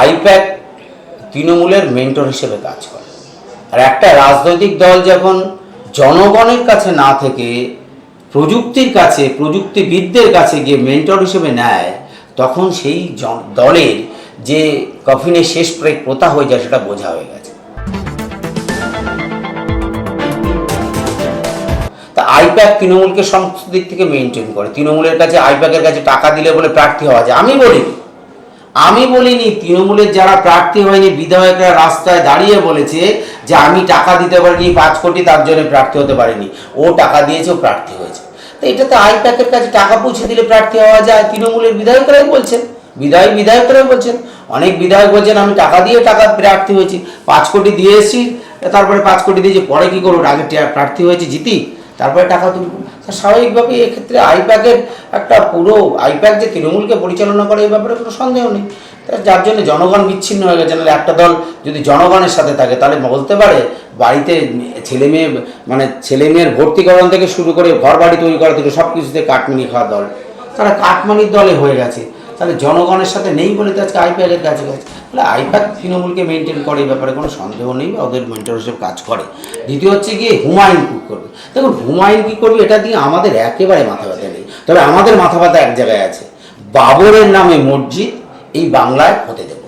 I-PAC তৃণমূলের mentor হিসেবে কাজ করে। আর একটা রাজনৈতিক দল যখন জনগণের কাছে না থেকে প্রযুক্তির কাছে, প্রযুক্তিবিদদের কাছে গিয়ে মেন্টর হিসেবে নেয়, তখন সেই দলের যে কফিনের শেষ প্রথা হয়ে যায় সেটা বোঝা হয়ে গেছে। তা আইপ্যাক তৃণমূলকে সমস্ত দিক থেকে মেনটেন করে। তৃণমূলের কাছে আইপ্যাকের কাছে টাকা দিলে বলে প্রার্থী হওয়া যায়, আমি বলিনি। তৃণমূলের যারা প্রার্থী হয়নি বিধায়করা রাস্তায় দাঁড়িয়ে বলেছে যে আমি টাকা দিতে পারিনি 5 কোটি, তার জন্য প্রার্থী হতে পারিনি। ও টাকা দিয়েছে, ও প্রার্থী হয়েছে। তো এটা তো আইপ্যাকের কাছে টাকা পৌঁছে দিলে প্রার্থী হওয়া যায়, তৃণমূলের বিধায়করাই বলছেন, বিধায়করাই বলছেন। অনেক বিধায়ক বলছেন আমি টাকা দিয়ে প্রার্থী হয়েছি, 5 কোটি দিয়ে এসেছি, তারপরে 5 কোটি দিয়েছি, পরে কী করবো, আগে প্রার্থী হয়েছি, জিতি, তারপরে টাকা তুলব। স্বাভাবিকভাবে এক্ষেত্রে আইপ্যাকের একটা পুরো আইপ্যাক যে তৃণমূলকে পরিচালনা করে এই ব্যাপারে কোনো সন্দেহ নেই। যার জন্য জনগণ বিচ্ছিন্ন হয়ে গেছে। নাহলে একটা দল যদি জনগণের সাথে থাকে তাহলে বলতে পারে বাড়িতে ছেলে মেয়ের ভর্তিকরণ থেকে শুরু করে ঘর বাড়ি তৈরি করা থেকে সব কিছুতে কাটমানি খাওয়া দল, তারা কাটমানির দলে হয়ে গেছে। তাহলে জনগণের সাথে নেই বলে তো আজকে আইপ্যাকের কাছে গেছে। তাহলে আইপ্যাক তৃণমূলকে মেনটেন করে, এই ব্যাপারে কোনো সন্দেহ নেই, ওদের মেন্টর হিসেবে কাজ করে। দ্বিতীয় হচ্ছে গিয়ে হুমায়ুন কী করবে। দেখুন হুমায়ুন কী করবে এটা দিয়ে আমাদের একেবারে মাথা ব্যথা নেই। তবে আমাদের মাথা ব্যথা এক জায়গায় আছে, বাবরের নামে মসজিদ এই বাংলায় হতে দেবে।